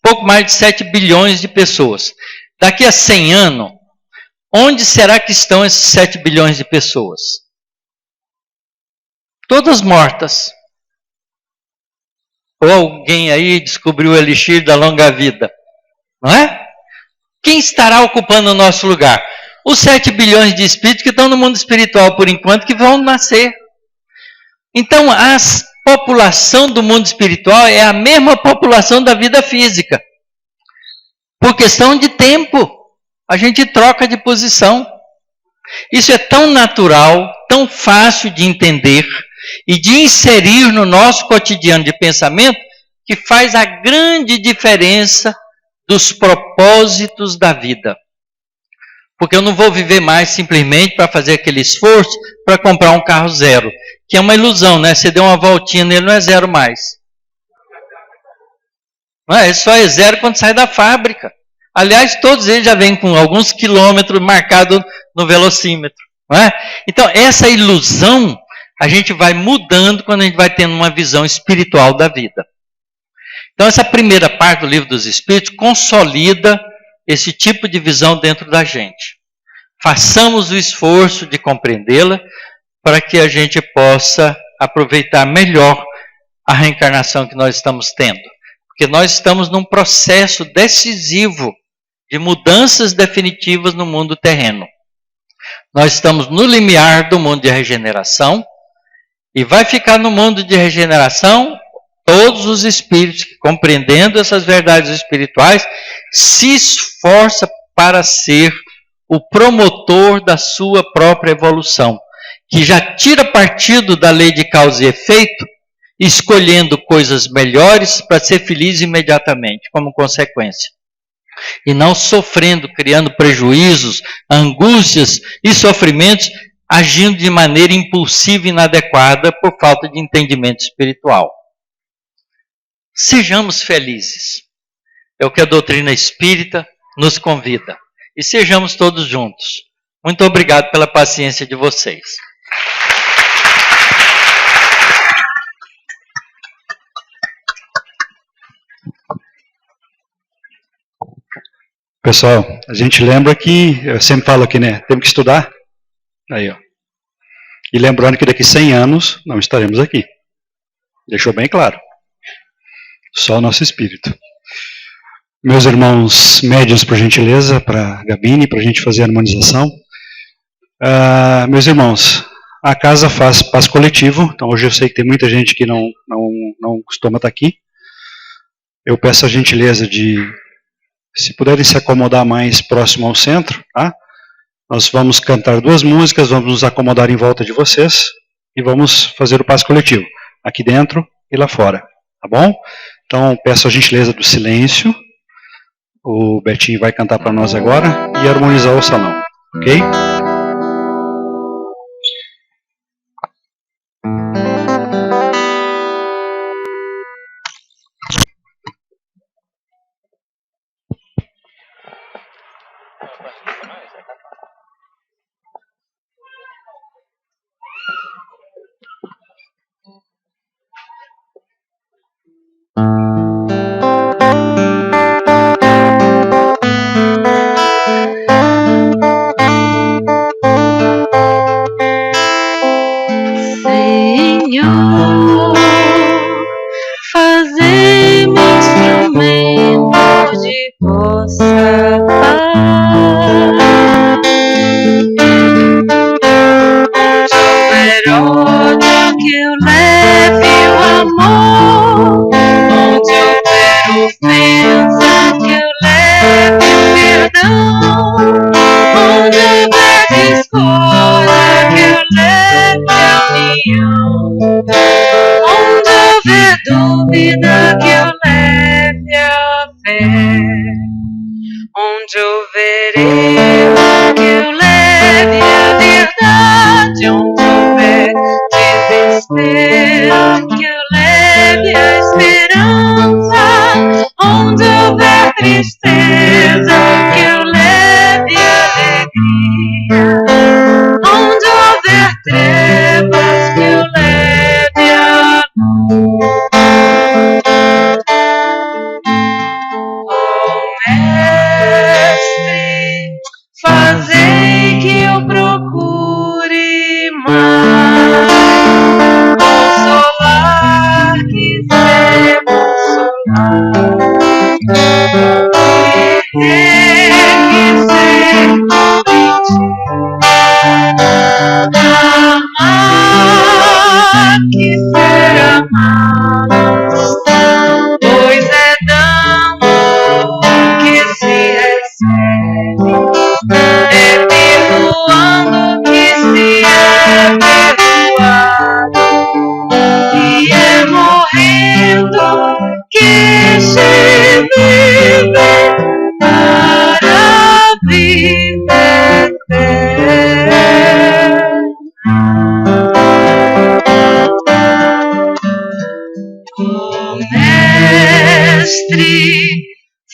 Pouco mais de 7 bilhões de pessoas. Daqui a 100 anos, onde será que estão esses 7 bilhões de pessoas? Todas mortas. Ou alguém aí descobriu o elixir da longa vida, não é? Quem estará ocupando o nosso lugar? Os 7 bilhões de espíritos que estão no mundo espiritual por enquanto, que vão nascer. Então, a população do mundo espiritual é a mesma população da vida física. Por questão de tempo, a gente troca de posição. Isso é tão natural, tão fácil de entender e de inserir no nosso cotidiano de pensamento, que faz a grande diferença dos propósitos da vida. Porque eu não vou viver mais simplesmente para fazer aquele esforço para comprar um carro zero, que é uma ilusão, né? Você deu uma voltinha nele, não é zero mais. Não é? Ele só é zero quando sai da fábrica. Aliás, todos eles já vêm com alguns quilômetros marcados no velocímetro. Não é? Então, essa ilusão a gente vai mudando quando a gente vai tendo uma visão espiritual da vida. Então, essa primeira parte do Livro dos Espíritos consolida esse tipo de visão dentro da gente. Façamos o esforço de compreendê-la para que a gente possa aproveitar melhor a reencarnação que nós estamos tendo. Porque nós estamos num processo decisivo de mudanças definitivas no mundo terreno. Nós estamos no limiar do mundo de regeneração e vai ficar no mundo de regeneração todos os espíritos que, compreendendo essas verdades espirituais, se esforçam para ser o promotor da sua própria evolução, que já tira partido da lei de causa e efeito, escolhendo coisas melhores para ser feliz imediatamente, como consequência. E não sofrendo, criando prejuízos, angústias e sofrimentos, agindo de maneira impulsiva e inadequada por falta de entendimento espiritual. Sejamos felizes. É o que a doutrina espírita nos convida. E sejamos todos juntos. Muito obrigado pela paciência de vocês. Pessoal, a gente lembra que, eu sempre falo aqui, né? Temos que estudar. Aí, ó. E lembrando que daqui 100 anos não estaremos aqui. Deixou bem claro. Só o nosso espírito. Meus irmãos médiuns, por gentileza, para a Gabine, para a gente fazer a harmonização. Meus irmãos, a casa faz passo coletivo, então hoje eu sei que tem muita gente que não costuma estar aqui. Eu peço a gentileza de, se puderem se acomodar mais próximo ao centro, tá? Nós vamos cantar 2 músicas, vamos nos acomodar em volta de vocês e vamos fazer o passo coletivo, aqui dentro e lá fora, tá bom? Então peço a gentileza do silêncio. O Betinho vai cantar para nós agora e harmonizar o salão, ok?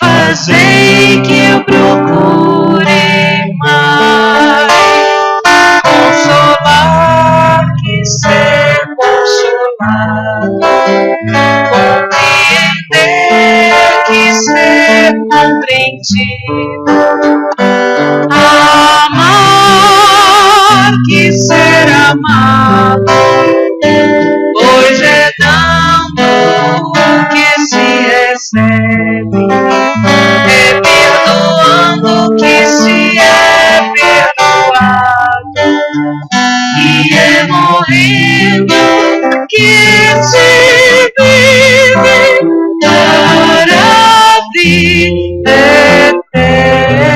Fazei que eu procure mais consolar que ser consolado, compreender que ser compreendido, amar que ser amado, pois é dando que se recebe, é perdoando que se é perdoado, e é morrendo que se vive para a vida eterna.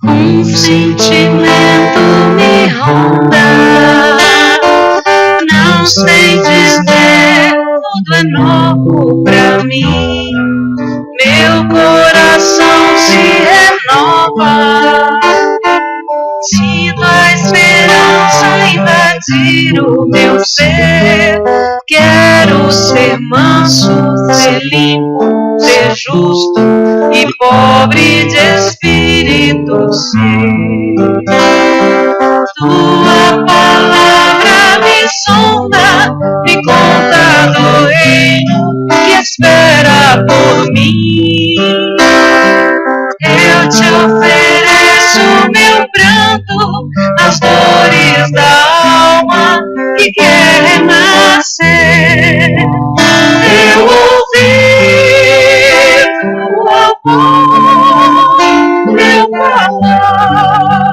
Um sentimento me ronda, não sei dizer, tudo é novo pra mim. Meu coração se renova, sinto a esperança invadir o meu ser. Quero ser manso, ser limpo, ser justo e pobre de espírito ser. Tua palavra espera por mim. Eu te ofereço meu pranto, as dores da alma que quer renascer. Eu ouvi tua voz, meu falar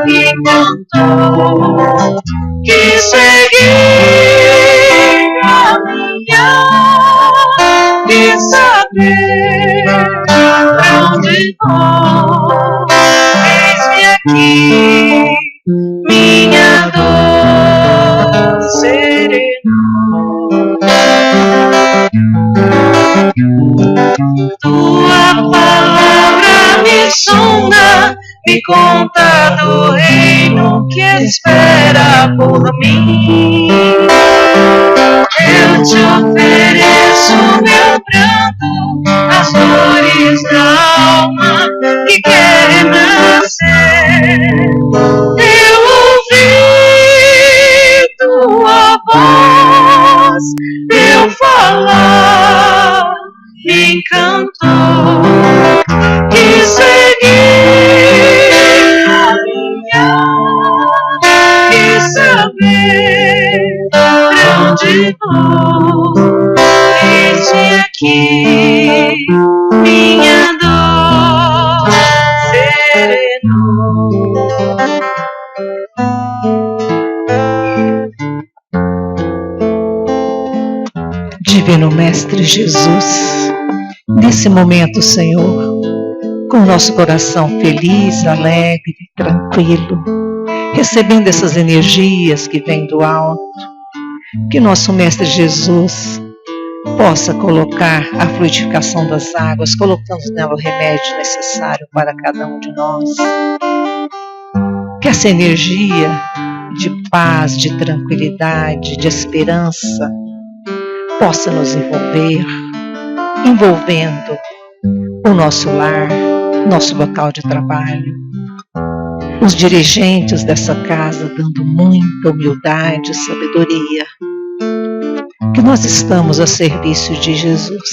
me encantou, que seguir, caminhar e saber pra onde vou. Eis-me aqui, minha dor serenou. Tua palavra me sonda, me conta do reino que espera por mim. Eu te ofereço meu pranto, as dores da alma que quer renascer. Eu ouvi tua voz, teu falar me encantou, que seguir, caminhar e saber pra onde vou. Eis-me aqui, minha dor serenou. Divino Mestre Jesus, nesse momento, Senhor, com o nosso coração feliz, alegre, tranquilo, recebendo essas energias que vêm do alto, que nosso Mestre Jesus possa colocar a fluidificação das águas, colocando nela o remédio necessário para cada um de nós. Que essa energia de paz, de tranquilidade, de esperança possa nos envolver, envolvendo o nosso lar, nosso local de trabalho, os dirigentes dessa casa dando muita humildade e sabedoria, que nós estamos a serviço de Jesus.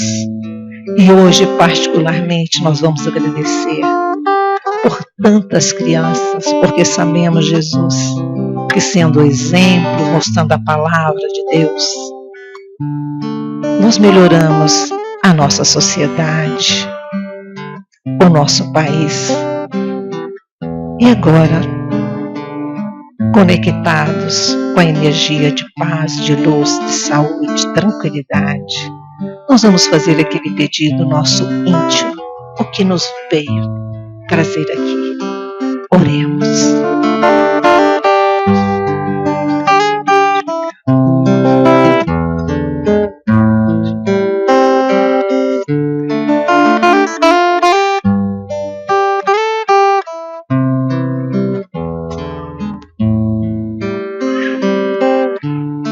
E hoje, particularmente, nós vamos agradecer por tantas crianças, porque sabemos, Jesus, que sendo o exemplo, mostrando a palavra de Deus, nós melhoramos a nossa sociedade, o nosso país. E agora, conectados com a energia de paz, de luz, de saúde, de tranquilidade, nós vamos fazer aquele pedido nosso íntimo, o que nos veio trazer aqui. Oremos.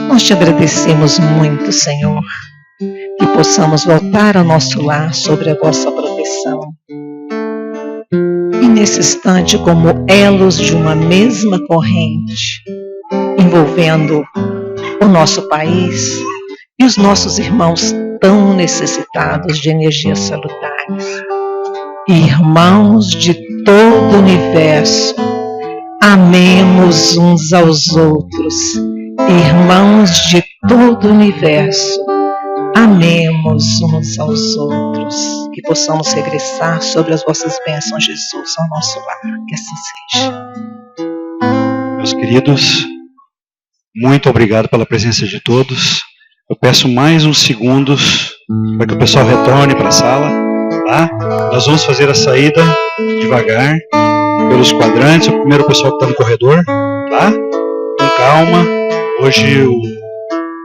Nós te agradecemos muito, Senhor, que possamos voltar ao nosso lar sobre a vossa proteção. E nesse instante, como elos de uma mesma corrente, envolvendo o nosso país e os nossos irmãos tão necessitados de energias salutares. Irmãos de todo o universo, amemos uns aos outros. Irmãos de todo o universo, amemos uns aos outros, que possamos regressar sobre as vossas bênçãos, Jesus, ao nosso lar, que assim seja. Meus queridos, muito obrigado pela presença de todos. Eu peço mais uns segundos para que o pessoal retorne para a sala, tá? Nós vamos fazer a saída devagar, pelos quadrantes, o primeiro pessoal que está no corredor, tá? Com calma. Hoje o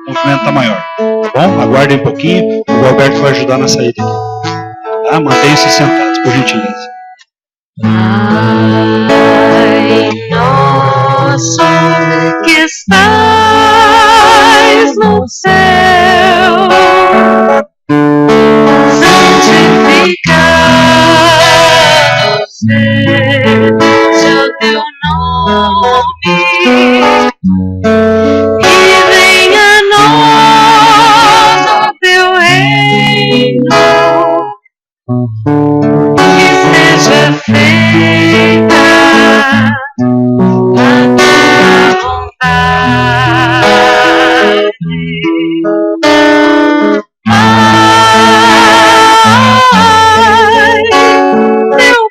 movimento está maior, tá bom? Aguardem um pouquinho, o Alberto vai ajudar na saída aqui. Tá? Mantenham-se sentados, por gentileza. Pai nosso que estais no céu, santificado seja o teu nome. E venha a nós o teu reino,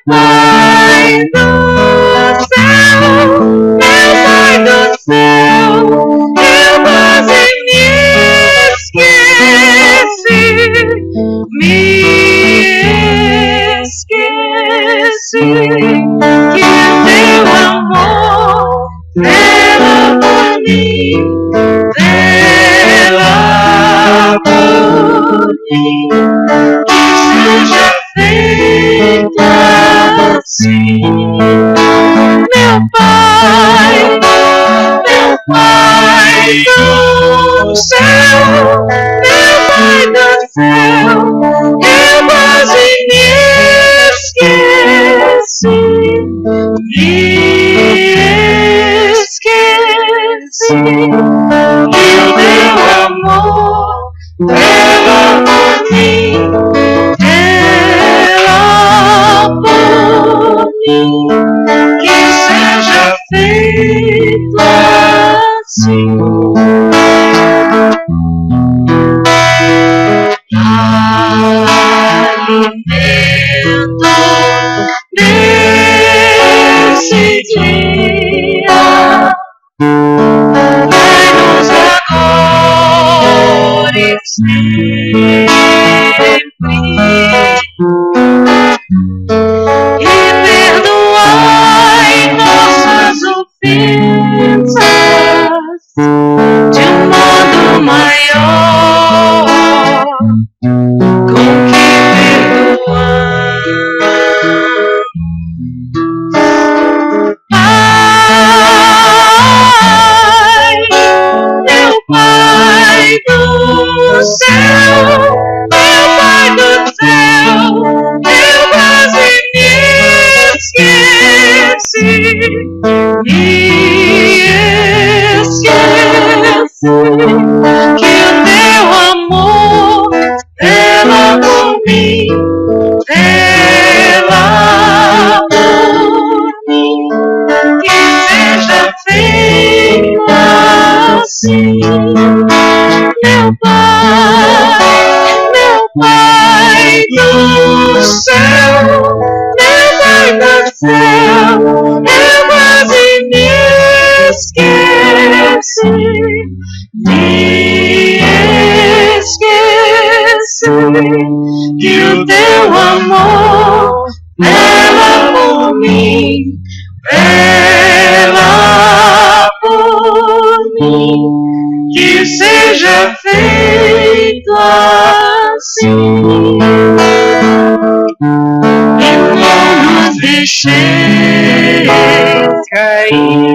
Pai do céu, eu quase me esqueci, que teu amor vela por mim, vela por mim, que seja feito assim. Meu Pai do céu, eu quase me esqueci, que o teu amor vela por mim, que seja feito assim. Alimento desse dia vai-nos agora e sempre, e perdoai nossas ofensas de um modo maior, com que Pai, meu Pai do céu, eu quase me esqueci, que o teu amor vela por mim, vela por mim, que seja feito assim. Meu Pai do céu, eu quase me esqueci, que o teu amor vela por mim, vela por mim, que seja feito assim. E não nos deixeis cair